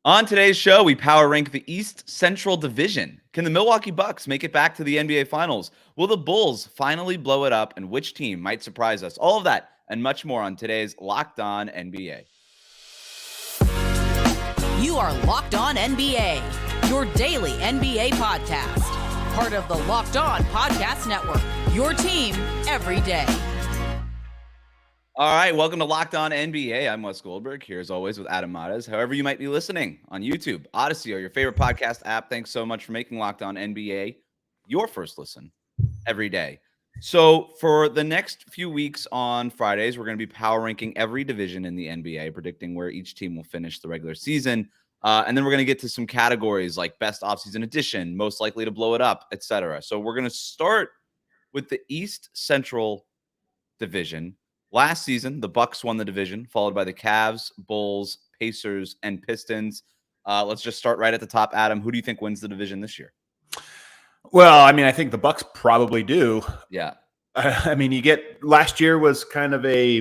On today's show, we power rank the East Central Division. Can the Milwaukee Bucks make it back to the NBA Finals? Will the Bulls finally blow it up? And which team might surprise us? All of that and much more on today's Locked On NBA. You are Locked On NBA, your daily NBA podcast. Part of the Locked On Podcast Network, your team every day. All right, welcome to Locked On NBA. I'm Wes Goldberg, here as always with Adam Mares. However you might be listening on YouTube, Odyssey, or your favorite podcast app, thanks so much for making Locked On NBA your first listen every day. So for the next few weeks on Fridays, we're going to be power ranking every division in the NBA, predicting where each team will finish the regular season. And then we're going to get to some categories like best offseason addition, most likely to blow it up, etc. So we're going to start with the East Central Division. Last season, the Bucks won the division, followed by the Cavs, Bulls, Pacers, and Pistons. Let's just start right at the top. Adam, who do you think wins the division this year? Well, I mean, I think the Bucks probably do. Yeah. I mean, last year was kind of I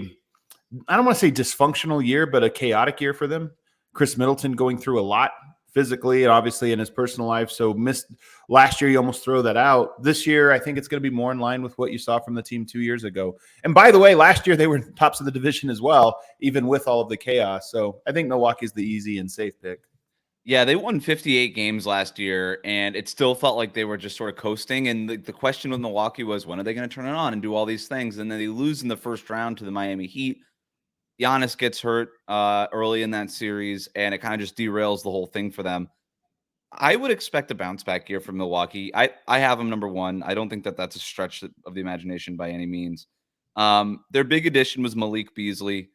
don't want to say dysfunctional year, but a chaotic year for them. Chris Middleton going through a lot physically and obviously in his personal life. So missed last year, you almost throw that out. This year, I think it's going to be more in line with what you saw from the team 2 years ago. And by the way, last year they were tops of the division as well, even with all of the chaos. So I think Milwaukee's the easy and safe pick. Yeah, they won 58 games last year, and it still felt like they were just sort of coasting. And the question with Milwaukee was, when are they going to turn it on and do all these things? And then they lose in the first round to the Miami Heat. Giannis gets hurt early in that series, and it kind of just derails the whole thing for them. I would expect a bounce back year from Milwaukee. I have them number one. I don't think that that's a stretch of the imagination by any means. Their big addition was Malik Beasley.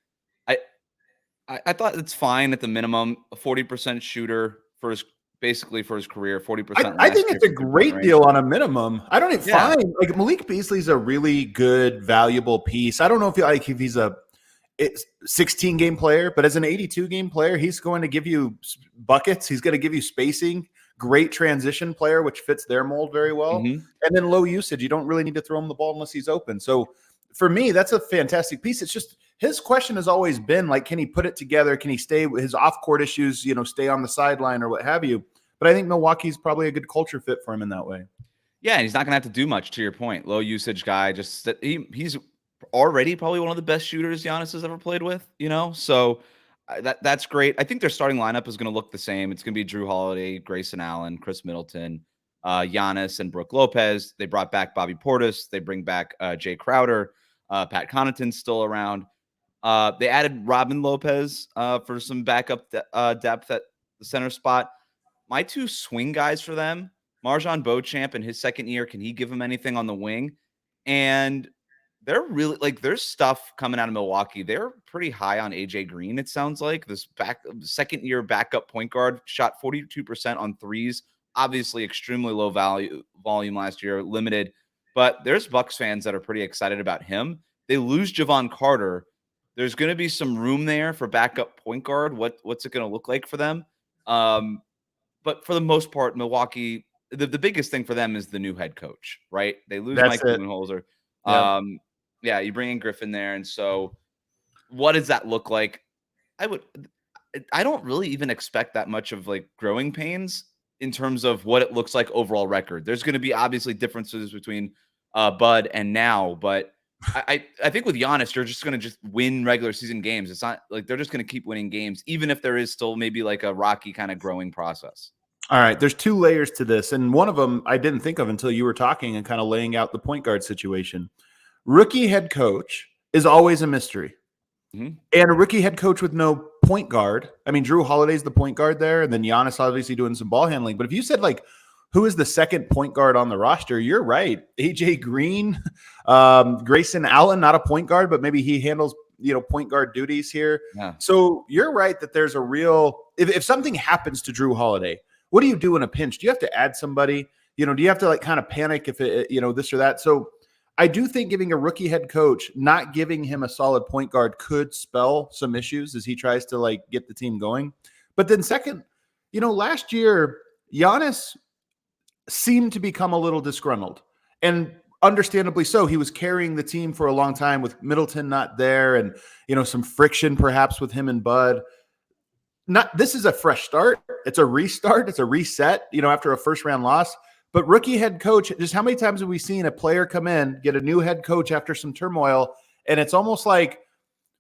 I thought it's fine at the minimum, a 40% shooter for his career, 40%. I think it's a great deal on a minimum. I don't even find like Malik Beasley's a really good, valuable piece. I don't know if he's a 16-game player, but as an 82-game player, he's going to give you buckets. He's going to give you spacing. Great transition player, which fits their mold very well. Mm-hmm. And then low usage. You don't really need to throw him the ball unless he's open. So for me, that's a fantastic piece. It's just his question has always been like, can he put it together? Can he stay with his off-court issues, stay on the sideline or what have you? But I think Milwaukee's probably a good culture fit for him in that way. Yeah, and he's not going to have to do much, to your point. Low usage guy. Just he's already probably one of the best shooters Giannis has ever played with, So that's great. I think their starting lineup is going to look the same. It's going to be Drew Holiday, Grayson Allen, Chris Middleton, Giannis, and Brook Lopez. They brought back Bobby Portis. They bring back Jay Crowder. Pat Connaughton's still around. They added Robin Lopez for some backup depth at the center spot. My two swing guys for them, Marjon Beauchamp in his second year, can he give them anything on the wing? And they're really there's stuff coming out of Milwaukee. They're pretty high on AJ Green. It sounds like this second year backup point guard shot 42% on threes. Obviously extremely low volume last year, limited, but there's Bucks fans that are pretty excited about him. They lose Javon Carter. There's going to be some room there for backup point guard. What's it going to look like for them? But for the most part, Milwaukee, the biggest thing for them is the new head coach, right? They lose Mike Budenholzer. Yeah, you bring in Griffin there. And so what does that look like? I don't really even expect that much of growing pains in terms of what it looks like overall record. There's going to be obviously differences between Bud and now, but I think with Giannis, you're just going to win regular season games. It's not like they're just going to keep winning games, even if there is still maybe a rocky kind of growing process. All right, there's two layers to this. And one of them I didn't think of until you were talking and kind of laying out the point guard situation. Rookie head coach is always a mystery. Mm-hmm. And a rookie head coach with no point guard. I mean, Drew Holiday's the point guard there, and then Giannis obviously doing some ball handling. But if you said who is the second point guard on the roster, you're right. AJ Green, Grayson Allen, not a point guard, but maybe he handles point guard duties here. Yeah. So you're right that there's a real if something happens to Drew Holiday, what do you do in a pinch? Do you have to add somebody? Do you have to kind of panic if it, this or that? So I do think giving a rookie head coach, not giving him a solid point guard could spell some issues as he tries to get the team going. But then second, last year, Giannis seemed to become a little disgruntled, and understandably so. He was carrying the team for a long time with Middleton not there and, some friction perhaps with him and Bud. this is a fresh start. It's a restart. It's a reset, after a first round loss. But rookie head coach, just how many times have we seen a player come in, get a new head coach after some turmoil, and it's almost like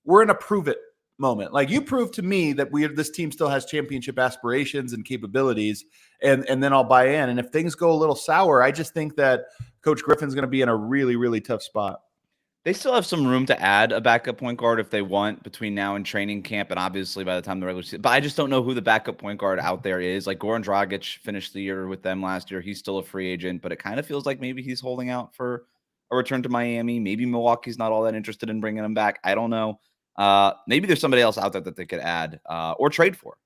we're in a prove it moment. Like, you prove to me that this team still has championship aspirations and capabilities, and then I'll buy in. And if things go a little sour, I just think that Coach Griffin's going to be in a really, really tough spot. They still have some room to add a backup point guard if they want between now and training camp, and obviously by the time the regular season. But I just don't know who the backup point guard out there is. Like, Goran Dragic finished the year with them last year. He's still a free agent, but it kind of feels like maybe he's holding out for a return to Miami. Maybe Milwaukee's not all that interested in bringing him back. I don't know. Maybe there's somebody else out there that they could add or trade for,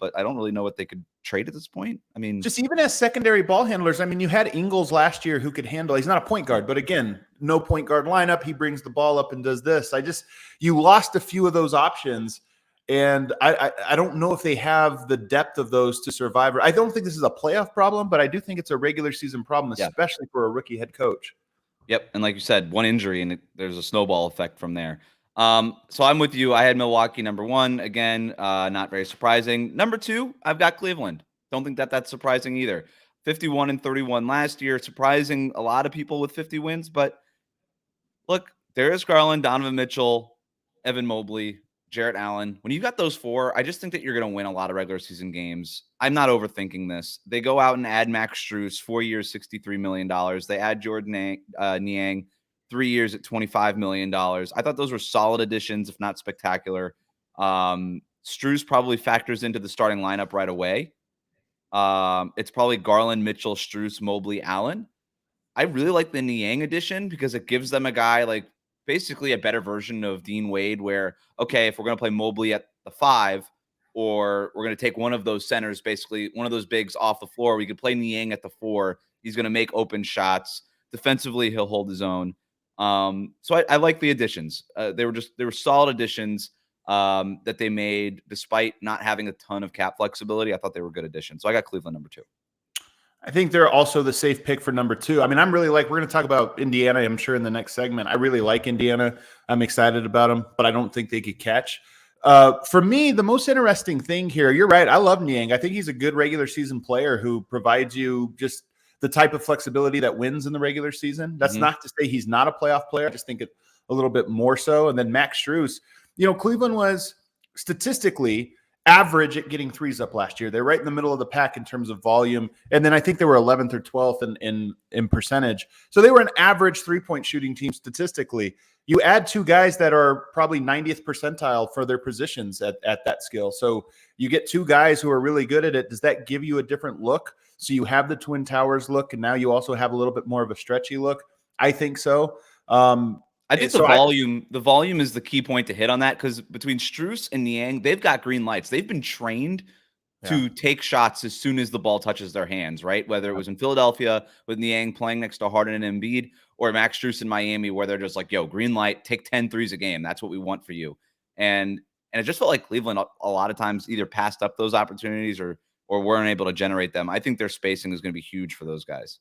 but I don't really know what they could trade at this point. I mean, just even as secondary ball handlers, I mean, you had Ingles last year who could handle, he's not a point guard, but again, no point guard lineup. He brings the ball up and does this. You lost a few of those options, and I don't know if they have the depth of those to survive. I don't think this is a playoff problem, but I do think it's a regular season problem, especially for a rookie head coach. Yep. And like you said, one injury and there's a snowball effect from there. So I'm with you. I had Milwaukee number 1. Again, not very surprising. Number 2, I've got Cleveland. Don't think that's surprising either. 51-31 last year, surprising a lot of people with 50 wins. But look, Darius Garland, Donovan Mitchell, Evan Mobley, Jarrett Allen. When you've got those 4, I just think that you're going to win a lot of regular season games. I'm not overthinking this. They go out and add Max Strus, 4 years, $63 million. They add Jordan Niang, 3 years at $25 million. I thought those were solid additions, if not spectacular. Strus probably factors into the starting lineup right away. It's probably Garland, Mitchell, Strus, Mobley, Allen. I really like the Niang addition because it gives them a guy like basically a better version of Dean Wade where, okay, if we're going to play Mobley at the 5 or we're going to take one of those centers, basically one of those bigs off the floor, we could play Niang at the 4. He's going to make open shots. Defensively, he'll hold his own. So I like the additions. They were solid additions that they made despite not having a ton of cap flexibility. I thought they were good additions. So I got Cleveland number 2. I think they're also the safe pick for number 2. I mean, we're going to talk about Indiana, I'm sure, in the next segment. I really like Indiana. I'm excited about them, but I don't think they could catch. For me, the most interesting thing here, you're right. I love Niang. I think he's a good regular season player who provides you just the type of flexibility that wins in the regular season. That's not to say he's not a playoff player. I just think it a little bit more so. And then Max Strus, Cleveland was statistically average at getting threes up last year. They're right in the middle of the pack in terms of volume. And then I think they were 11th or 12th in percentage. So they were an average 3-point shooting team statistically. You add 2 guys that are probably 90th percentile for their positions at that skill. So you get 2 guys who are really good at it. Does that give you a different look? So you have the Twin Towers look, and now you also have a little bit more of a stretchy look. I think so. I think the volume is the key point to hit on that, because between Strus and Niang, they've got green lights. They've been trained to take shots as soon as the ball touches their hands, right? Whether it was in Philadelphia with Niang playing next to Harden and Embiid, or Max Strus in Miami, where they're just like, yo, green light, take 10 threes a game. That's what we want for you. And it just felt like Cleveland a lot of times either passed up those opportunities or weren't able to generate them. I think their spacing is going to be huge for those guys.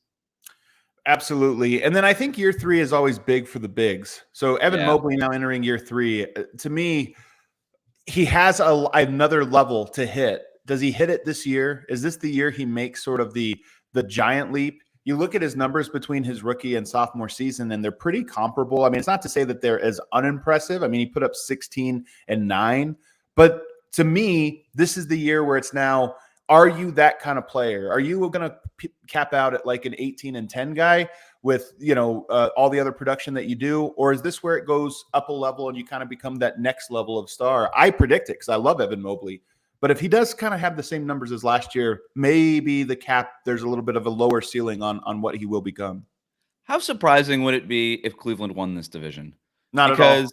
Absolutely. And then I think year 3 is always big for the bigs. So Evan Mobley now entering year 3, to me, he has another level to hit. Does he hit it this year? Is this the year he makes sort of the giant leap? You look at his numbers between his rookie and sophomore season, and they're pretty comparable. I mean, it's not to say that they're as unimpressive. I mean, he put up 16 and 9. But to me, this is the year where it's now, are you that kind of player? Are you going to cap out at like an 18 and 10 guy with, all the other production that you do? Or is this where it goes up a level and you kind of become that next level of star? I predict it because I love Evan Mobley. But if he does kind of have the same numbers as last year, maybe the cap, there's a little bit of a lower ceiling on what he will become. How surprising would it be if Cleveland won this division? Not at all. Because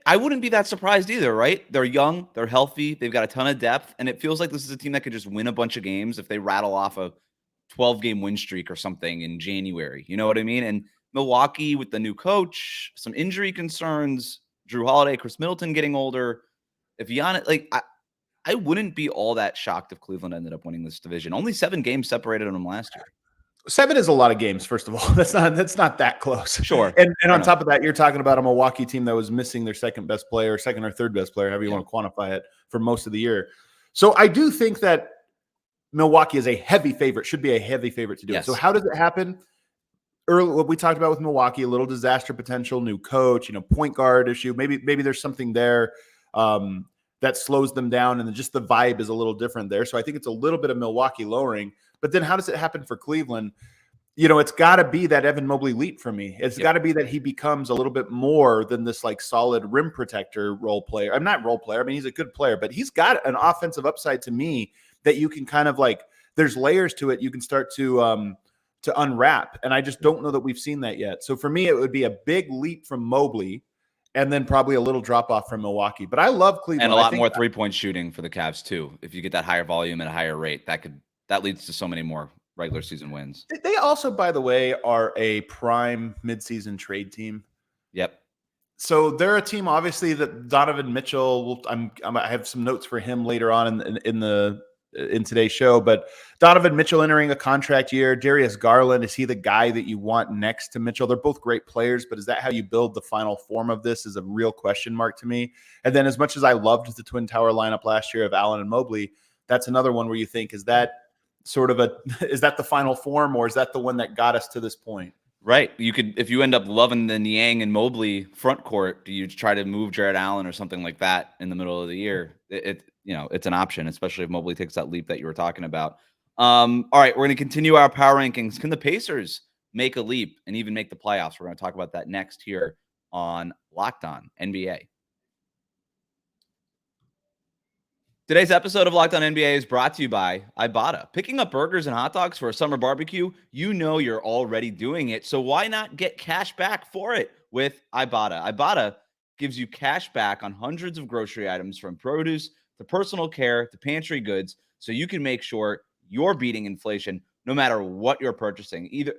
I wouldn't be that surprised either, right? They're young, they're healthy, they've got a ton of depth, and it feels like this is a team that could just win a bunch of games if they rattle off a 12-game win streak or something in January. You know what I mean? And Milwaukee with the new coach, some injury concerns, Drew Holiday, Chris Middleton getting older. If Giannis, I wouldn't be all that shocked if Cleveland ended up winning this division. Only 7 games separated them last year. 7 is a lot of games, first of all. That's not that close. Sure. And on top of that, you're talking about a Milwaukee team that was missing their second or third best player, however you want to quantify it, for most of the year. So I do think that Milwaukee is a heavy favorite, should be a heavy favorite to do it. Yes. So how does it happen? Early, what we talked about with Milwaukee, a little disaster potential, new coach, point guard issue. Maybe there's something there that slows them down, and then just the vibe is a little different there. So I think it's a little bit of Milwaukee lowering. But then how does it happen for Cleveland? It's got to be that Evan Mobley leap for me. It's got to be that he becomes a little bit more than this like solid rim protector role player. I'm not role player. I mean, he's a good player, but he's got an offensive upside to me that you can kind of like, there's layers to it. You can start to unwrap. And I just don't know that we've seen that yet. So for me, it would be a big leap from Mobley and then probably a little drop off from Milwaukee. But I love Cleveland. And a lot more 3-point shooting for the Cavs too. If you get that higher volume and a higher rate, that leads to so many more regular season wins. They also, by the way, are a prime midseason trade team. Yep. So they're a team, obviously, that Donovan Mitchell. I have some notes for him later on in today's show. But Donovan Mitchell entering a contract year. Darius Garland, is he the guy that you want next to Mitchell? They're both great players, but is that how you build the final form of this? Is a real question mark to me. And then, as much as I loved the Twin Tower lineup last year of Allen and Mobley, that's another one where you think, is that the final form, or is that the one that got us to this point? Right. You could, if you end up loving the Niang and Mobley front court, do you try to move Jared Allen or something like that in the middle of the year? It's an option, especially if Mobley takes that leap that you were talking about. All right, we're going to continue our power rankings. Can the Pacers make a leap and even make the playoffs? We're going to talk about that next here on Locked On NBA. Today's episode of Locked On NBA is brought to you by Ibotta. Picking up burgers and hot dogs for a summer barbecue, you're already doing it, so why not get cash back for it with Ibotta? Ibotta gives you cash back on hundreds of grocery items, from produce to personal care to pantry goods, so you can make sure you're beating inflation no matter what you're purchasing.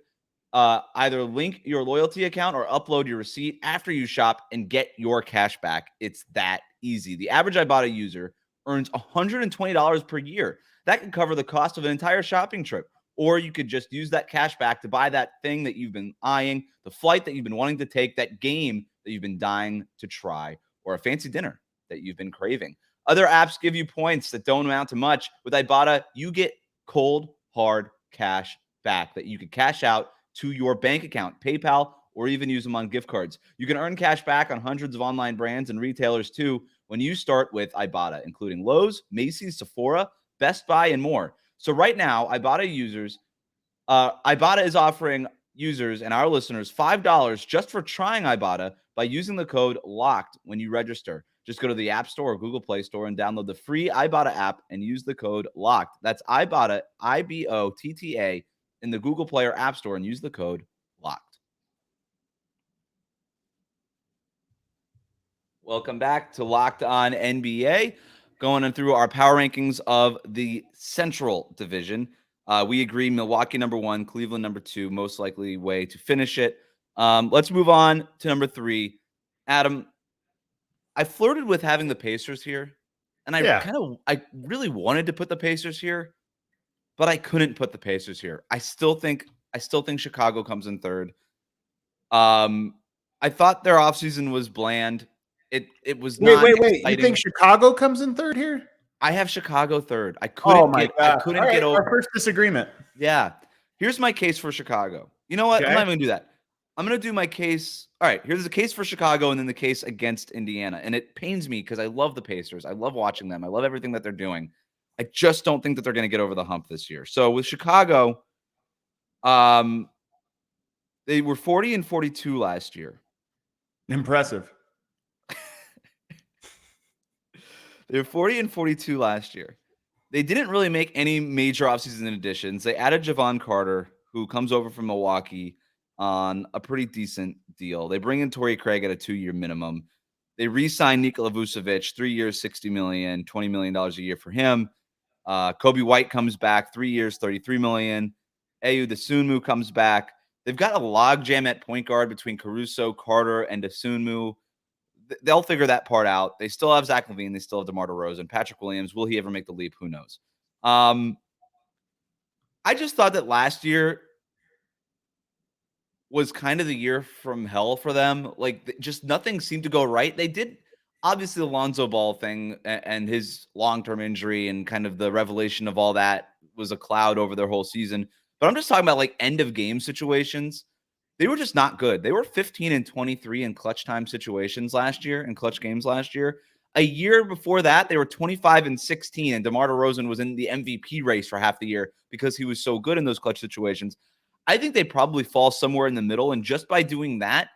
Either link your loyalty account or upload your receipt after you shop and get your cash back. It's that easy. The average Ibotta user earns $120 per year. That can cover the cost of an entire shopping trip. Or you could just use that cash back to buy that thing that you've been eyeing, the flight that you've been wanting to take, that game that you've been dying to try, or a fancy dinner that you've been craving. Other apps give you points that don't amount to much. With Ibotta, you get cold, hard cash back that you can cash out to your bank account, PayPal, or even use them on gift cards. You can earn cash back on hundreds of online brands and retailers too when you start with Ibotta, including Lowe's, Macy's, Sephora, Best Buy, and more. So right now, Ibotta is offering users and our listeners $5 just for trying Ibotta by using the code LOCKED when you register. Just go to the App Store or Google Play Store and download the free Ibotta app and use the code LOCKED. That's Ibotta, IBOTTA, in the Google Play or App Store, and use the code LOCKED. Welcome back to Locked On NBA. Going through our power rankings of the Central Division. We agree Milwaukee number 1, Cleveland number 2, most likely way to finish it. Let's move on to number 3. Adam, I flirted with having the Pacers here, and I really wanted to put the Pacers here, but I couldn't put the Pacers here. I still think Chicago comes in third. I thought their offseason was bland. It was not. Wait! You think Chicago comes in third here? I have Chicago third. I couldn't get over our first disagreement. Yeah. Here's my case for Chicago. You know what? Okay. I'm not even gonna do that. I'm gonna do my case. All right, here's the case for Chicago and then the case against Indiana. And it pains me because I love the Pacers. I love watching them. I love everything that they're doing. I just don't think that they're gonna get over the hump this year. So with Chicago, they were 40-42 last year. Impressive. They were 40-42 last year. They didn't really make any major offseason additions. They added Javon Carter, who comes over from Milwaukee on a pretty decent deal. They bring in Torrey Craig at a 2-year minimum. They re-signed Nikola Vucevic, 3 years, $60 million, $20 million a year for him. Kobe White comes back, 3 years, $33 million. Ayu Dosunmu comes back. They've got a logjam at point guard between Caruso, Carter, and Dosunmu. They'll figure that part out. They still have Zach LaVine. They still have DeMar DeRozan. Patrick Williams, will he ever make the leap? Who knows? I just thought that last year was kind of the year from hell for them. Like, just nothing seemed to go right. They did. obviously the Lonzo Ball thing and his long-term injury and kind of the revelation of all that was a cloud over their whole season. But I'm just talking about like end of game situations. They were just not good. They were 15 and 23 in clutch time situations last year, in clutch games last year. A year before that, they were 25 and 16, and DeMar DeRozan was in the MVP race for half the year because he was so good in those clutch situations. I think they probably fall somewhere in the middle, and just by doing that,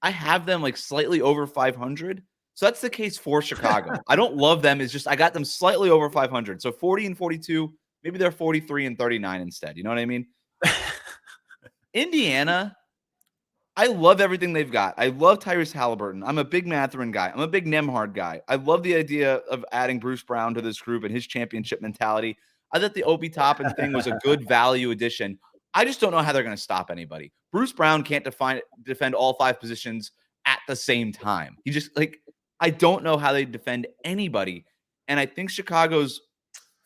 I have them like slightly over 500. So that's the case for Chicago. I don't love them. It's just I got them slightly over 500. So 40 and 42, maybe they're 43 and 39 instead. You know what I mean? Indiana, I love everything they've got. I love Tyrese Halliburton. I'm a big Mathurin guy. I'm a big Nembhard guy. I love the idea of adding Bruce Brown to this group and his championship mentality. I thought the Obi Toppin thing was a good value addition. I just don't know how they're going to stop anybody. Bruce Brown can't defend all 5 positions at the same time. He just I don't know how they defend anybody. And I think Chicago's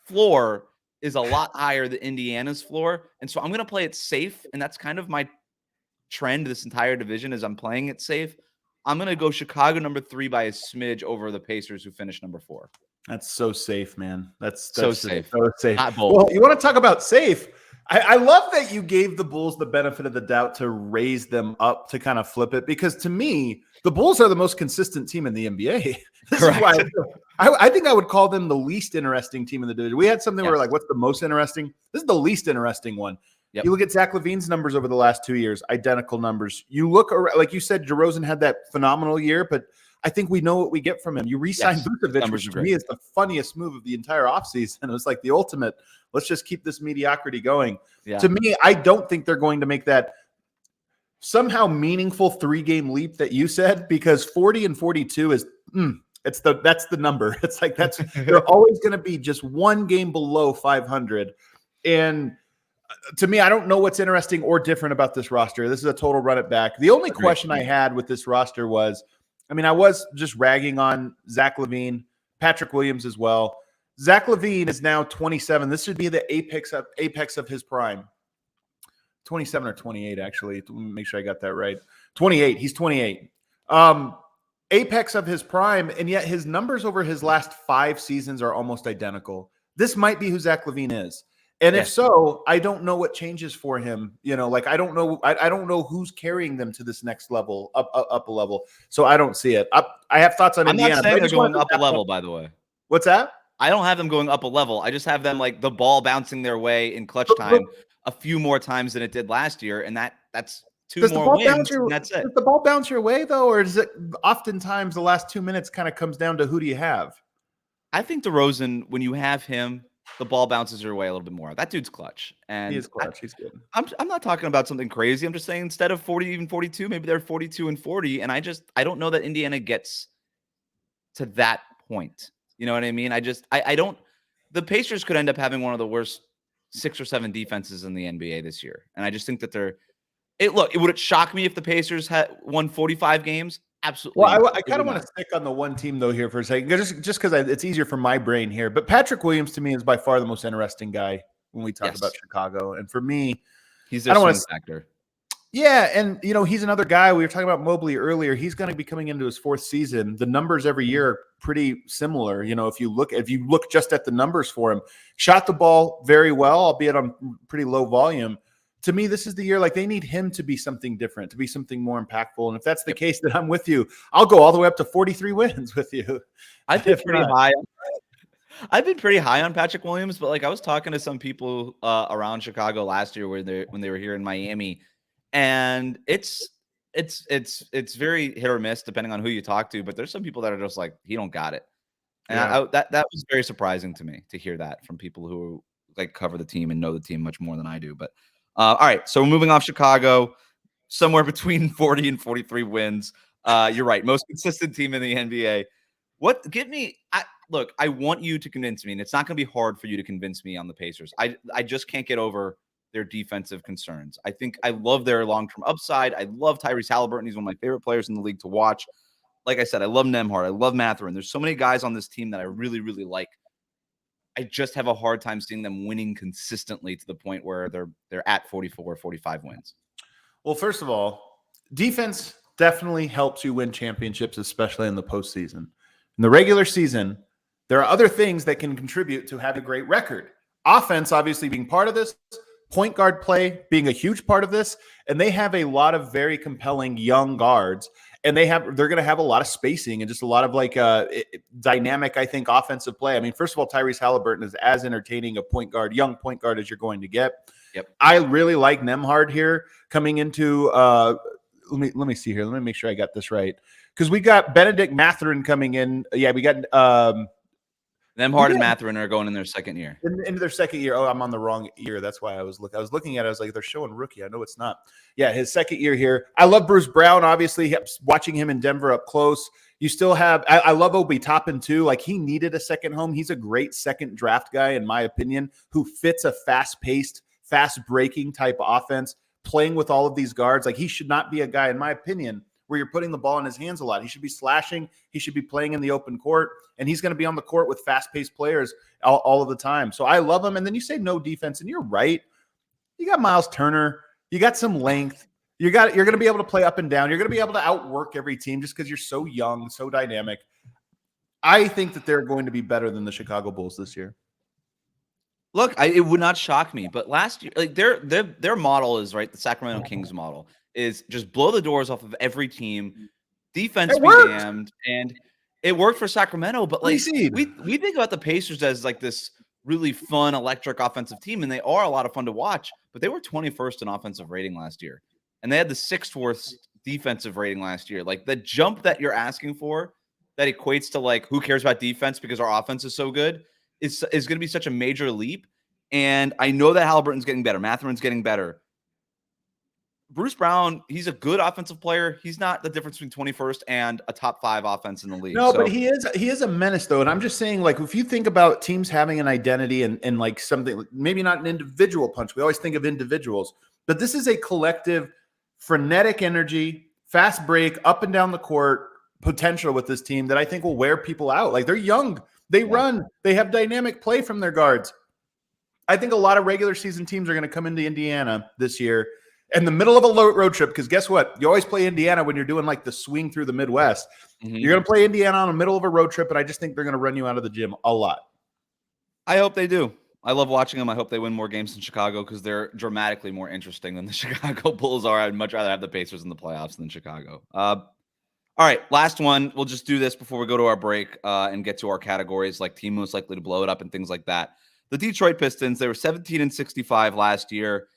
floor is a lot higher than Indiana's floor. And so I'm going to play it safe. And that's kind of my trend this entire division is I'm playing it safe. I'm going to go Chicago number 3 by a smidge over the Pacers who finished number 4. That's so safe, man. That's so safe. So safe. Not bold. Well, you want to talk about safe? I love that you gave the Bulls the benefit of the doubt to raise them up to kind of flip it, because to me, the Bulls are the most consistent team in the NBA. Correct. I think I would call them the least interesting team in the division. We had something where we're like, what's the most interesting? This is the least interesting one. Yep. You look at Zach LaVine's numbers over the last 2 years, identical numbers. You look, like you said, DeRozan had that phenomenal year, but I think we know what we get from him. You re-signed Vucevic, which to me is the funniest move of the entire offseason. It was like the ultimate, let's just keep this mediocrity going. Yeah. To me, I don't think they're going to make that somehow meaningful 3-game leap that you said, because 40 and 42 is that's the number. It's like they're always going to be just 1 game below 500. And to me, I don't know what's interesting or different about this roster. This is a total run it back. The only question I had with this roster was, I mean, I was just ragging on Zach LaVine, Patrick Williams as well. Zach LaVine is now 27. This should be the apex of his prime. 27 or 28, actually. Let me make sure I got that right. 28. He's 28. Apex of his prime, and yet his numbers over his last 5 seasons are almost identical. This might be who Zach LaVine is. And if so, I don't know what changes for him. You know, like I don't know who's carrying them to this next level, up a level. So I don't see it. I have thoughts on Indiana. I'm not saying they're going up a level, by the way. What's that? I don't have them going up a level. I just have them like the ball bouncing their way in clutch time a few more times than it did last year, and that's 2 more wins. That's it. Does the ball bounce your way though, or is it oftentimes the last 2 minutes kind of comes down to who do you have? I think DeRozan, when you have him, the ball bounces your way a little bit more. That dude's clutch. And he is clutch. He's good. I'm not talking about something crazy. I'm just saying instead of 40, even 42, maybe they're 42 and 40. And I don't know that Indiana gets to that point. You know what I mean? I don't. The Pacers could end up having one of the worst 6 or 7 defenses in the NBA this year. And I just think that would it shock me if the Pacers had won 45 games? Absolutely. Well, I kind of want to stick on the one team though here for a second, just because it's easier for my brain here. But Patrick Williams to me is by far the most interesting guy when we talk about Chicago, and for me, he's their swing factor. Yeah, and he's another guy. We were talking about Mobley earlier. He's going to be coming into his 4th season. The numbers every year are pretty similar. If you look just at the numbers for him, shot the ball very well, albeit on pretty low volume. To me, this is the year, like they need him to be something different, to be something more impactful. And if that's the case, then I'm with you. I'll go all the way up to 43 wins with you. I've been pretty high. I've been pretty high on Patrick Williams, but like I was talking to some people around Chicago last year when they were here in Miami, and it's very hit or miss depending on who you talk to. But there's some people that are just like, he don't got it, and that was very surprising to me to hear that from people who like cover the team and know the team much more than I do. But all right, so we're moving off Chicago, somewhere between 40 and 43 wins. You're right, most consistent team in the NBA. Look, I want you to convince me, and it's not going to be hard for you to convince me on the Pacers. I just can't get over their defensive concerns. I think I love their long-term upside. I love Tyrese Halliburton. He's one of my favorite players in the league to watch. Like I said, I love Nembhard. I love Mathurin. There's so many guys on this team that I really, really like. I just have a hard time seeing them winning consistently to the point where they're at 44 or 45 wins. Well, first of all, defense definitely helps you win championships, especially in the postseason. In the regular season, there are other things that can contribute to having a great record. Offense, obviously, being part of this, point guard play being a huge part of this, and they have a lot of very compelling young guards, and they're going to have a lot of spacing and just a lot of dynamic, I think, offensive play. I mean, first of all, Tyrese Halliburton is as entertaining a young point guard as you're going to get. Yep. I really like Nembhard here coming into. Let me see here. Let me make sure I got this right, because we got Benedict Mathurin coming in. Yeah, we got Nembhard and Mathurin are going in their second year. Into their second year. Oh, I'm on the wrong year. That's why I was looking at it. I was like, they're showing rookie. I know it's not. Yeah, his second year here. I love Bruce Brown, obviously. Watching him in Denver up close. You still have – I love Obi Toppin too. Like, he needed a second home. He's a great second draft guy, in my opinion, who fits a fast-paced, fast-breaking type of offense, playing with all of these guards. Like, he should not be a guy, in my opinion, where you're putting the ball in his hands a lot. He should be slashing. He should be playing in the open court, and he's going to be on the court with fast-paced players all of the time. So I love him. And then you say no defense, and you're right. You got Miles Turner. You got some length. You're going to be able to play up and down. You're going to be able to outwork every team just because you're so young, so dynamic. I think that they're going to be better than the Chicago Bulls this year. Look, it would not shock me, but last year, like their model is right. The Sacramento Kings model is just blow the doors off of every team, defense be damned, and it worked for Sacramento. But like we think about the Pacers as like this really fun, electric offensive team, and they are a lot of fun to watch. But they were 21st in offensive rating last year, and they had the 6th worst defensive rating last year. Like the jump that you're asking for, that equates to like who cares about defense because our offense is so good. Is going to be such a major leap. And I know that Halliburton's getting better. Mathurin's getting better. Bruce Brown, he's a good offensive player. He's not the difference between 21st and a top 5 offense in the league. No, but he is a menace, though. And I'm just saying, like, if you think about teams having an identity and like something, maybe not an individual punch. We always think of individuals. But this is a collective, frenetic energy, fast break, up and down the court potential with this team that I think will wear people out. Like, they're young. They run. They have dynamic play from their guards. I think a lot of regular season teams are going to come into Indiana this year in the middle of a road trip, because guess what? You always play Indiana when you're doing like the swing through the Midwest. Mm-hmm. You're going to play Indiana on the middle of a road trip, and I just think they're going to run you out of the gym a lot. I hope they do. I love watching them. I hope they win more games in Chicago because they're dramatically more interesting than the Chicago Bulls are. I'd much rather have the Pacers in the playoffs than Chicago. All right, last one. We'll just do this before we go to our break and get to our categories like team most likely to blow it up and things like that. The Detroit Pistons, they were 17-65 last year.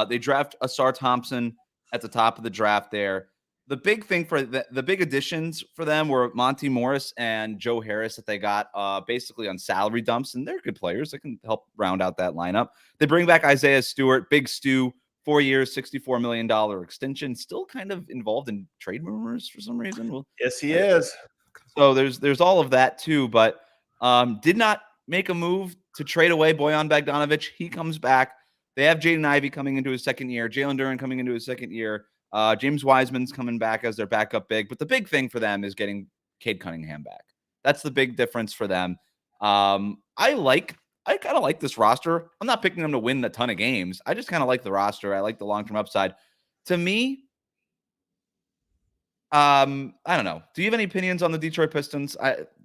They draft Asar Thompson at the top of the draft there. The big thing for the big additions for them were Monty Morris and Joe Harris that they got basically on salary dumps, and they're good players that can help round out that lineup. They bring back Isaiah Stewart, Big Stu, 4 years, $64 million extension, still kind of involved in trade rumors for some reason. Well, yes, he is. So there's all of that too, but did not make a move to trade away Bojan Bogdanovic. He comes back. They have Jaden Ivey coming into his second year, Jalen Duren coming into his second year. James Wiseman's coming back as their backup big. But the big thing for them is getting Cade Cunningham back. That's the big difference for them. I kind of like this roster. I'm not picking them to win a ton of games. I just kind of like the roster. I like the long-term upside. To me, I don't know. Do you have any opinions on the Detroit Pistons?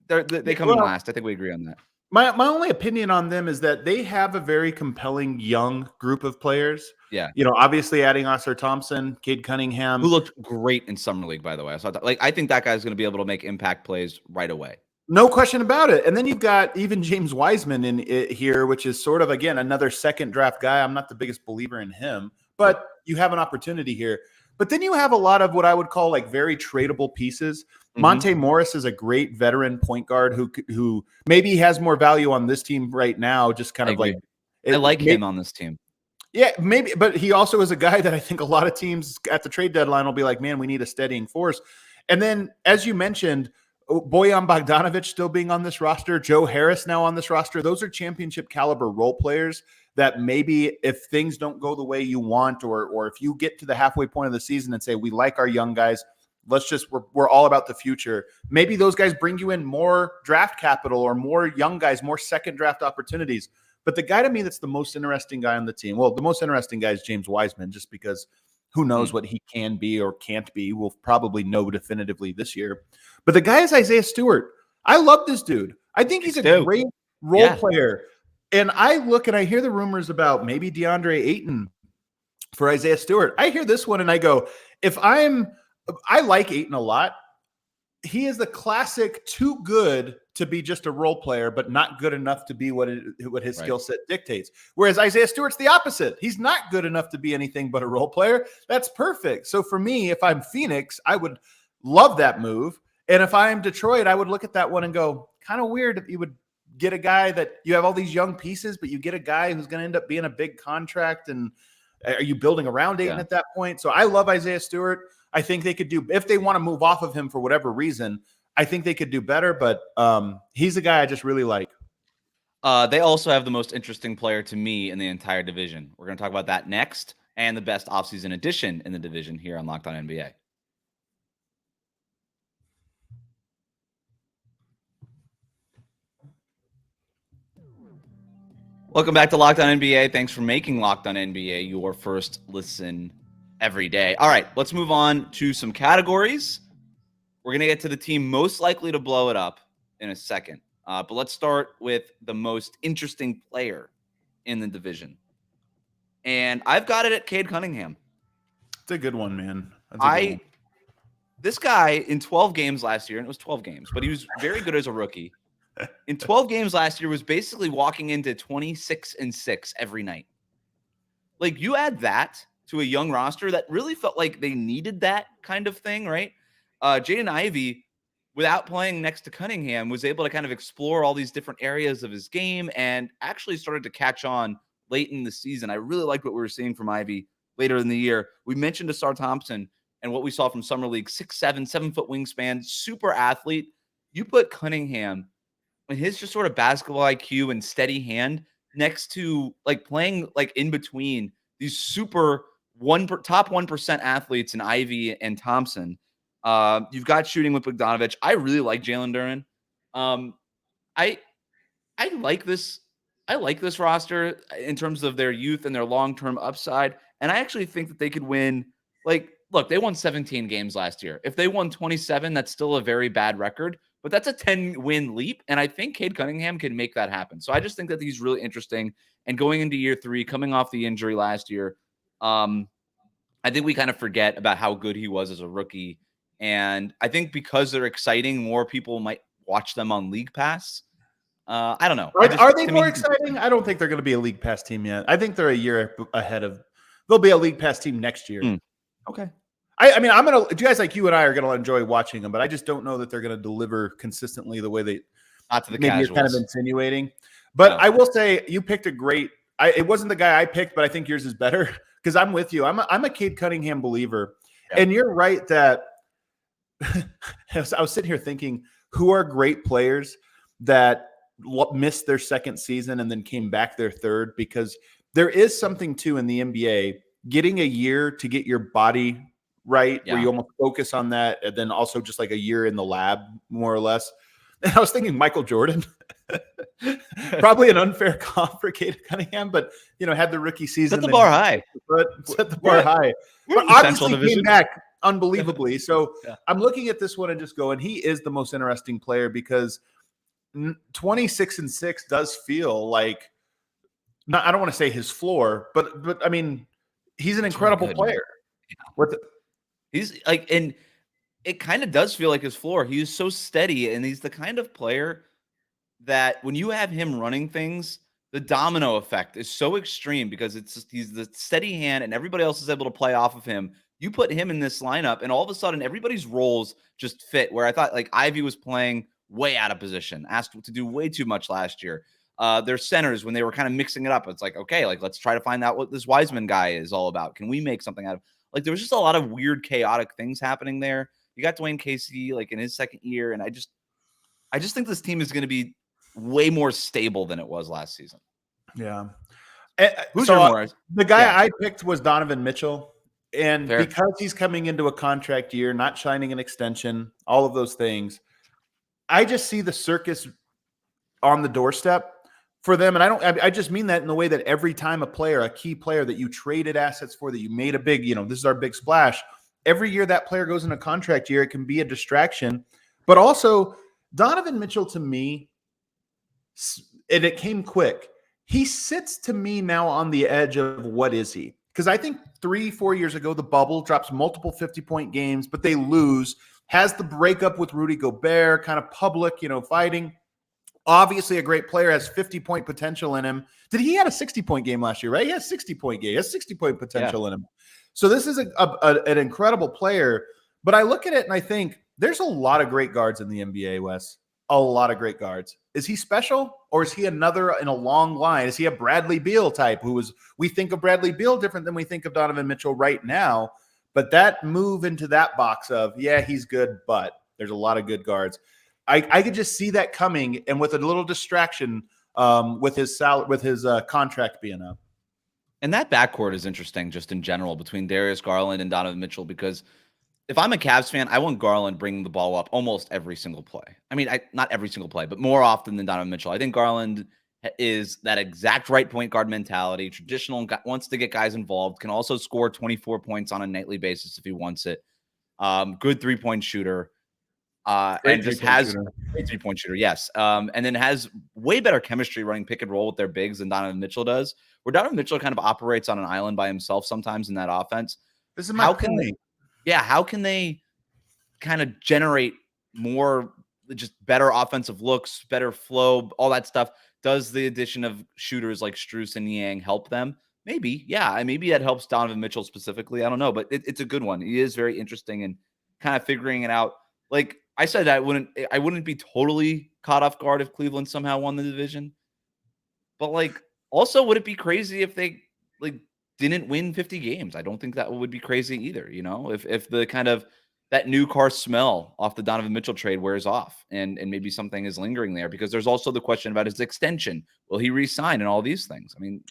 They come in last. I think we agree on that. My only opinion on them is that they have a very compelling young group of players. Yeah. You know, obviously adding Asar Thompson, Cade Cunningham. Who looked great in Summer League, by the way. So I think that guy's going to be able to make impact plays right away. No question about it. And then you've got even James Wiseman in it here, which is sort of, again, another second draft guy. I'm not the biggest believer in him, but you have an opportunity here. But then you have a lot of what I would call like very tradable pieces. Mm-hmm. Monte Morris is a great veteran point guard who maybe has more value on this team right now. Just kind of like I like him on this team. Yeah, maybe, but he also is a guy that I think a lot of teams at the trade deadline will be like, man, we need a steadying force. And then, as you mentioned, Bojan Bogdanovic still being on this roster, Joe Harris now on this roster. Those are championship caliber role players that maybe if things don't go the way you want, or if you get to the halfway point of the season and say, we like our young guys, we're all about the future. Maybe those guys bring you in more draft capital or more young guys, more second draft opportunities. But the guy to me that's the most interesting guy on the team, well, the most interesting guy is James Wiseman, just because who knows what he can be or can't be. We'll probably know definitively this year. But the guy is Isaiah Stewart. I love this dude. I think he's a great role player. And I look and I hear the rumors about maybe DeAndre Ayton for Isaiah Stewart. I hear this one and I go, I like Ayton a lot. He is the classic too good to be just a role player, but not good enough to be what his skill set dictates. Whereas Isaiah Stewart's the opposite. He's not good enough to be anything but a role player. That's perfect. So for me, if I'm Phoenix, I would love that move. And if I'm Detroit, I would look at that one and go, kind of weird if you would get a guy that you have all these young pieces, but you get a guy who's going to end up being a big contract. And are you building around Ayton at that point? So I love Isaiah Stewart. I think they could do, if they want to move off of him for whatever reason, I think they could do better, but he's a guy I just really like. They also have the most interesting player to me in the entire division. We're going to talk about that next, and the best offseason addition in the division here on Locked On NBA. Welcome back to Locked On NBA. Thanks for making Locked On NBA your first listen every day. All right, let's move on to some categories. We're going to get to the team most likely to blow it up in a second. But let's start with the most interesting player in the division. And I've got it at Cade Cunningham. It's a good one, man. This guy in 12 games last year, and it was 12 games, but he was very good as a rookie. In 12 games last year was basically walking into 26-6 every night. Like, you add that to a young roster that really felt like they needed that kind of thing, right? Jaden Ivey, without playing next to Cunningham, was able to kind of explore all these different areas of his game and actually started to catch on late in the season. I really liked what we were seeing from Ivey later in the year. We mentioned Asar Thompson and what we saw from Summer League, 6'7", 7-foot wingspan, super athlete. You put Cunningham and his just sort of basketball IQ and steady hand next to like playing like in between these super top 1% athletes in Ivey and Thompson. You've got shooting with Bogdanovich. I really like Jalen Duren. I like this. I like this roster in terms of their youth and their long-term upside. And I actually think that they could win. Like, look, they won 17 games last year. If they won 27, that's still a very bad record, but that's a 10-win leap. And I think Cade Cunningham can make that happen. So I just think that he's really interesting. And going into year 3, coming off the injury last year, I think we kind of forget about how good he was as a rookie. And I think because they're exciting, more people might watch them on League Pass. I don't know. Are they more exciting? I don't think they're going to be a League Pass team yet. I think they're a year ahead of. They'll be a League Pass team next year. Okay. I mean, guys like you and I are going to enjoy watching them, but I just don't know that they're going to deliver consistently the way they. Not to the maybe casuals. You're kind of insinuating, but no. I will say you picked a great. It wasn't the guy I picked, but I think yours is better because I'm with you. I'm a Cade Cunningham believer, and you're right that. I was sitting here thinking, who are great players that missed their second season and then came back their third? Because there is something too in the NBA, getting a year to get your body right, where you almost focus on that, and then also just like a year in the lab, more or less. And I was thinking Michael Jordan, probably an unfair comp for Cade Cunningham, but had the rookie season. Set the bar high. Set the bar high. But obviously came back unbelievably. So I'm looking at this one and just going, he is the most interesting player because 26-6 does feel like, I don't want to say his floor, but I mean, he's an incredible player. He's like, and it kind of does feel like his floor. He's so steady, and he's the kind of player that when you have him running things, the domino effect is so extreme because it's just, he's the steady hand and everybody else is able to play off of him. You put him in this lineup and all of a sudden everybody's roles just fit, where I thought like Ivy was playing way out of position, asked to do way too much last year. Their centers, when they were kind of mixing it up, it's like, okay, like let's try to find out what this Wiseman guy is all about. Can we make something out of like, there was just a lot of weird, chaotic things happening there. You got Dwayne Casey like in his second year. And I just think this team is going to be way more stable than it was last season. Yeah. Who's the guy I picked was Donovan Mitchell. And because he's coming into a contract year, not signing an extension, all of those things, I just see the circus on the doorstep for them. And I just mean that in the way that every time a key player that you traded assets for, that you made a big, this is our big splash. Every year that player goes in a contract year, it can be a distraction. But also, Donovan Mitchell to me, and it came quick. He sits to me now on the edge of what is he? Because I think 3-4 years ago, the bubble drops multiple 50-point games, but they lose. Has the breakup with Rudy Gobert, kind of public, fighting. Obviously a great player, has 50-point potential in him. He had a 60-point game last year, right? He has 60-point game. He has 60-point potential in him. So this is an incredible player. But I look at it and I think there's a lot of great guards in the NBA, Wes. A lot of great guards. Is he special, or is he another in a long line? Is he a Bradley Beal type we think of Bradley Beal different than we think of Donovan Mitchell right now? But that move into that box of, yeah, he's good, but there's a lot of good guards. I could just see that coming, and with a little distraction with his contract being up. And that backcourt is interesting just in general between Darius Garland and Donovan Mitchell, because if I'm a Cavs fan, I want Garland bringing the ball up almost every single play. I mean, not every single play, but more often than Donovan Mitchell. I think Garland is that exact right point guard mentality, traditional, wants to get guys involved, can also score 24 points on a nightly basis if he wants it. Good 3-point shooter. And just has a 3-point shooter. Yes. And then has way better chemistry running pick and roll with their bigs than Donovan Mitchell does, where Donovan Mitchell kind of operates on an island by himself sometimes in that offense. This is my point. How can they kind of generate more, just better offensive looks, better flow, all that stuff? Does the addition of shooters like Strus and Niang help them? Maybe. Yeah. Maybe that helps Donovan Mitchell specifically. I don't know, but it's a good one. He is very interesting and kind of figuring it out. Like I said, I wouldn't be totally caught off guard if Cleveland somehow won the division. But also, would it be crazy if they didn't win 50 games? I don't think that would be crazy either. If the kind of that new car smell off the Donovan Mitchell trade wears off and maybe something is lingering there, because there's also the question about his extension. Will he re-sign and all these things? I mean,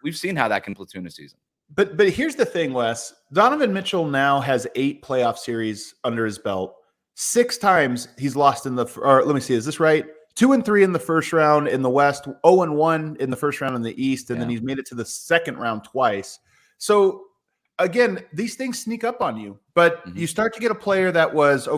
we've seen how that can platoon a season. But here's the thing, Wes. Donovan Mitchell now has 8 playoff series under his belt. 6 times he's lost in let me see, is this right? 2-3 in the first round in the West, 0-1 in the first round in the East, and then he's made it to the second round twice. So again, these things sneak up on you, but you start to get a player that was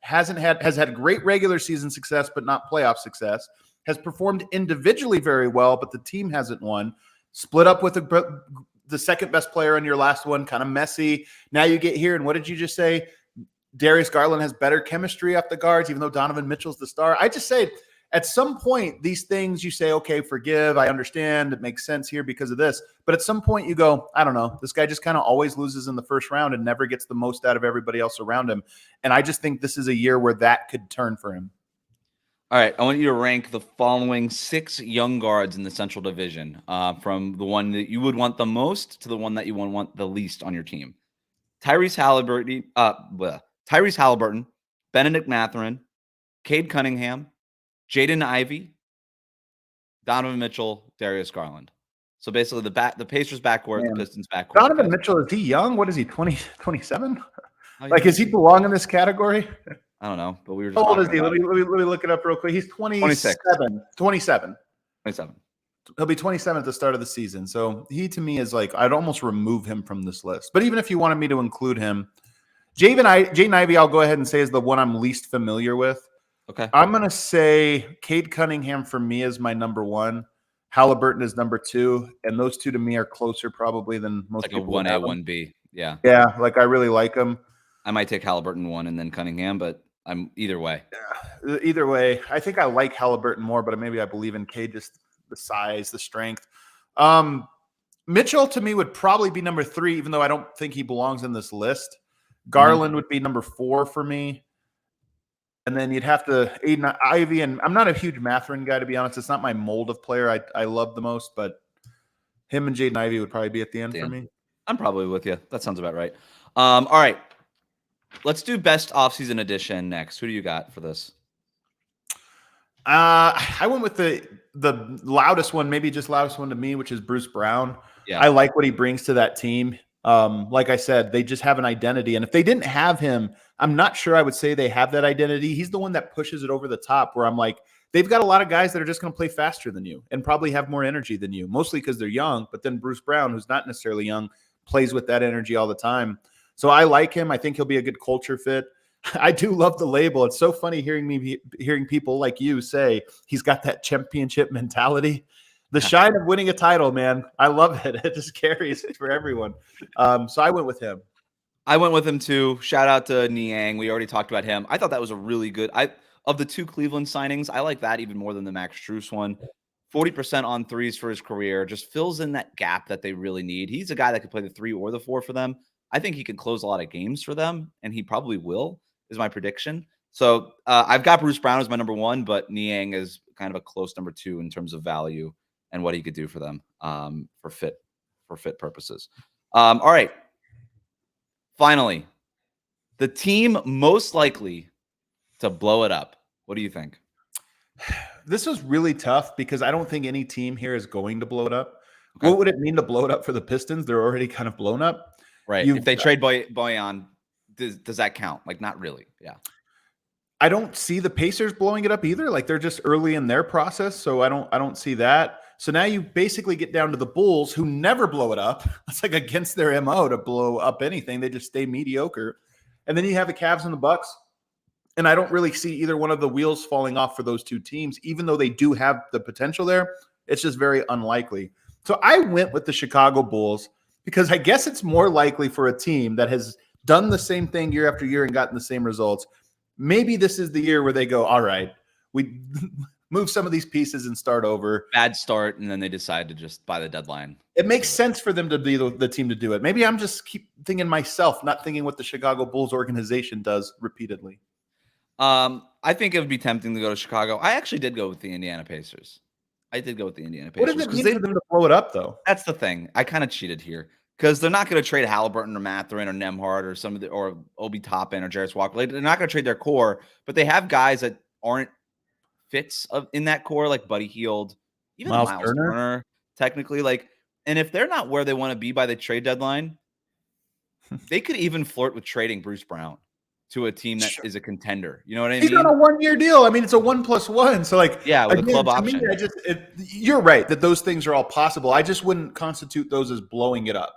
has had great regular season success, but not playoff success, has performed individually very well, but the team hasn't won, split up with the second best player in your last one, kind of messy. Now you get here, and what did you just say? Darius Garland has better chemistry off the guards, even though Donovan Mitchell's the star. I just say at some point, these things you say, okay, forgive. I understand. It makes sense here because of this. But at some point you go, I don't know. This guy just kind of always loses in the first round and never gets the most out of everybody else around him. And I just think this is a year where that could turn for him. All right. I want you to rank the following 6 young guards in the Central Division, from the one that you would want the most to the one that you would want the least on your team. Tyrese Halliburton, Benedict Mathurin, Cade Cunningham, Jaden Ivey, Donovan Mitchell, Darius Garland. So basically the Pacers backcourt, the Pistons backcourt. Donovan Mitchell, is he young? What is he, 27? Does he belong in this category? I don't know, but we were just how old is he? Let me look it up real quick. He's 27. 27. He'll be 27 at the start of the season. So he, to me, is I'd almost remove him from this list. But even if you wanted me to include him, Jaden Ivey, I'll go ahead and say is the one I'm least familiar with. Okay. I'm going to say Cade Cunningham for me is my number 1. Halliburton is number 2. And those two to me are closer probably than most people. Like a 1A, 1B. Yeah. Yeah. I really like them. I might take Halliburton 1 and then Cunningham, but I'm either way. Yeah. Either way, I think I like Halliburton more, but maybe I believe in Cade, just the size, the strength. Mitchell to me would probably be number 3, even though I don't think he belongs in this list. Garland would be number 4 for me. And then you'd have to Aiden Ivey, and I'm not a huge Mathurin guy, to be honest. It's not my mold of player I love the most, but him and Jaden Ivey would probably be at the end for me. I'm probably with you. That sounds about right. All right. Let's do best offseason edition next. Who do you got for this? I went with the loudest one, maybe just loudest one to me, which is Bruce Brown. Yeah. I like what he brings to that team. Like I said, they just have an identity. And if they didn't have him, I'm not sure I would say they have that identity. He's the one that pushes it over the top, where I'm like, they've got a lot of guys that are just going to play faster than you and probably have more energy than you, mostly because they're young. But then Bruce Brown, who's not necessarily young, plays with that energy all the time. So I like him. I think he'll be a good culture fit. I do love the label. It's so funny hearing people like you say he's got that championship mentality. The shine of winning a title, man. I love it. It just carries it for everyone. So I went with him. I went with him too. Shout out to Niang. We already talked about him. I thought that was a really good. Of the 2 Cleveland signings, I like that even more than the Max Strus one. 40% on threes for his career, just fills in that gap that they really need. He's a guy that could play the 3 or the 4 for them. I think he can close a lot of games for them, and he probably will, is my prediction. So I've got Bruce Brown as my number 1, but Niang is kind of a close number 2 in terms of value and what he could do for them for fit purposes. All right. Finally, the team most likely to blow it up. What do you think? This was really tough because I don't think any team here is going to blow it up. Okay. What would it mean to blow it up for the Pistons? They're already kind of blown up. Right. If they trade Bojan, does that count? Like, not really. Yeah. I don't see the Pacers blowing it up either. Like, they're just early in their process, so I don't see that. So now you basically get down to the Bulls, who never blow it up. It's like against their MO to blow up anything. They just stay mediocre. And then you have the Cavs and the Bucks. And I don't really see either one of the wheels falling off for those 2 teams, even though they do have the potential there. It's just very unlikely. So I went with the Chicago Bulls because I guess it's more likely for a team that has done the same thing year after year and gotten the same results. Maybe this is the year where they go, all right, we move some of these pieces and start over. Bad start, and then they decide to just buy the deadline. It makes sense for them to be the team to do it. Maybe I'm just keep thinking myself, not thinking what the Chicago Bulls organization does repeatedly. I think it would be tempting to go to Chicago. I actually did go with the Indiana Pacers. What does it mean for them to blow it up, though? That's the thing. I kind of cheated here because they're not going to trade Halliburton or Mathurin or Nembhard or or Obi Toppin or Jarris Walker. Like, they're not going to trade their core, but they have guys that aren't fits in that core, like Buddy Hield, even Miles Turner, technically. Like, and if they're not where they want to be by the trade deadline, they could even flirt with trading Bruce Brown to a team that is a contender. You know what I mean? He's on a 1-year deal. I mean, it's a 1+1. So, like, yeah, with a club option. Me, you're right that those things are all possible. I just wouldn't constitute those as blowing it up.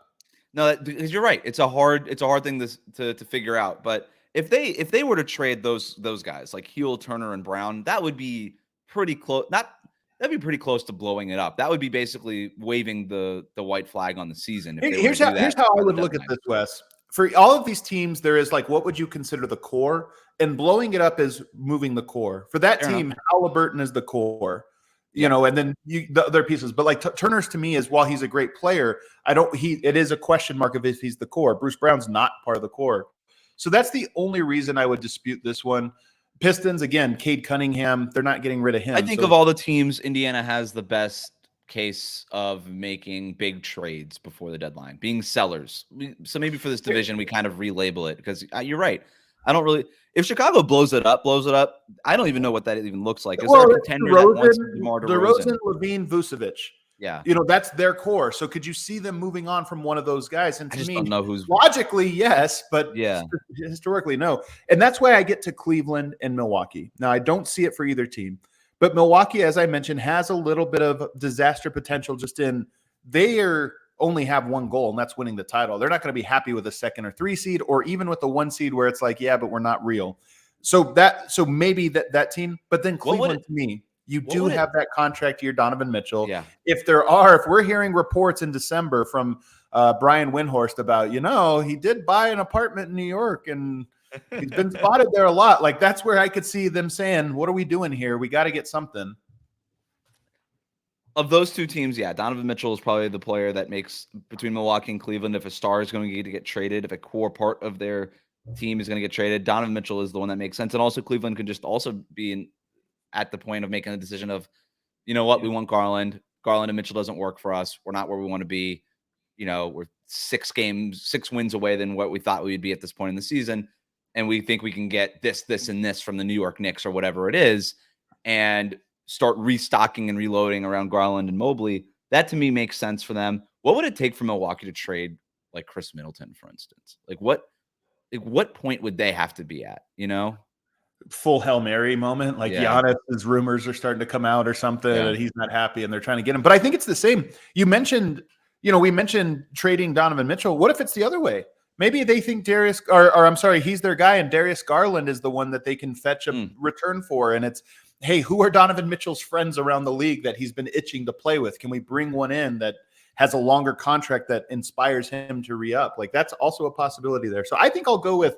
No, because you're right. It's a hard thing to figure out. But if they were to trade those guys like Hield, Turner, and Brown, that would be pretty close. That'd be pretty close to blowing it up. That would be basically waving the white flag on the season. Here's how I would look at this, Wes. For all of these teams, there is like, what would you consider the core? And blowing it up is moving the core. For that team, Halliburton is the core, you know, and then the other pieces. But like Turner's, to me, is, while he's a great player, it is a question mark of if he's the core. Bruce Brown's not part of the core. So that's the only reason I would dispute this one. Pistons, again, Cade Cunningham, they're not getting rid of him. I think of all the teams, Indiana has the best case of making big trades before the deadline, being sellers. So maybe for this division, we kind of relabel it, because you're right. I don't really. If Chicago blows it up, I don't even know what that even looks like. Is there a contender that wants DeMar DeRozan? DeRozan, Levine, Vucevic. Yeah, you know, that's their core. So could you see them moving on from one of those guys? And to me, don't know who's logically, yes, but historically, no. And that's why I get to Cleveland and Milwaukee. Now, I don't see it for either team. But Milwaukee, as I mentioned, has a little bit of disaster potential, just in they only have one goal, and that's winning the title. They're not going to be happy with a 2nd or 3 seed, or even with the 1 seed where it's like, yeah, but we're not real. So maybe that team, but then Cleveland, to me, you do have that contract year, Donovan Mitchell. Yeah. If we're hearing reports in December from Brian Windhorst about, he did buy an apartment in New York and he's been spotted there a lot. Like, that's where I could see them saying, what are we doing here? We got to get something. Of those 2 teams, yeah, Donovan Mitchell is probably the player that makes, between Milwaukee and Cleveland, if a star is going to get traded, if a core part of their team is going to get traded, Donovan Mitchell is the one that makes sense. And also Cleveland could just also be at the point of making a decision of, you know what, we want Garland. Garland and Mitchell doesn't work for us. We're not where we want to be. We're 6 wins away than what we thought we would be at this point in the season. And we think we can get this, and this from the New York Knicks or whatever it is, and start restocking and reloading around Garland and Mobley. That, to me, makes sense for them. What would it take for Milwaukee to trade like Chris Middleton, for instance? Like, what point would they have to be at, Full Hail Mary moment, like Giannis's rumors are starting to come out or something, and he's not happy and they're trying to get him. But I think it's the same. You mentioned, we mentioned trading Donovan Mitchell. What if it's the other way? Maybe they think Darius, or I'm sorry, he's their guy, and Darius Garland is the one that they can fetch a return for. And it's, hey, who are Donovan Mitchell's friends around the league that he's been itching to play with? Can we bring one in that has a longer contract that inspires him to re-up? Like, that's also a possibility there. So I think I'll go with,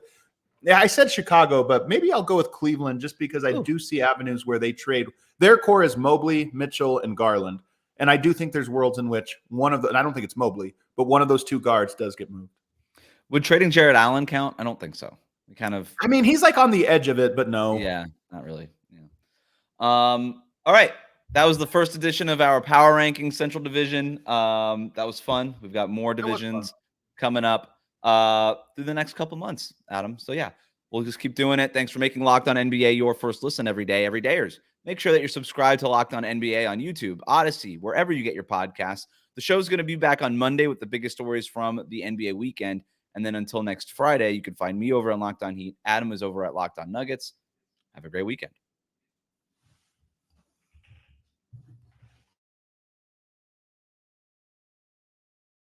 I said Chicago, but maybe I'll go with Cleveland just because I do see avenues where they trade. Their core is Mobley, Mitchell, and Garland. And I do think there's worlds in which one of the, and I don't think it's Mobley, but one of those two guards does get moved. Would trading Jared Allen count? I don't think so. I mean, he's like on the edge of it, but no. Yeah, not really. Yeah. All right. That was the first edition of our Power Ranking Central Division. That was fun. We've got more divisions coming up through the next couple months, Adam. So yeah, we'll just keep doing it. Thanks for making Locked On NBA your first listen every day, everydayers. Make sure that you're subscribed to Locked On NBA on YouTube, Odyssey, wherever you get your podcasts. The show's going to be back on Monday with the biggest stories from the NBA weekend. And then until next Friday, you can find me over on Locked On Heat. Adam is over at Locked On Nuggets. Have a great weekend.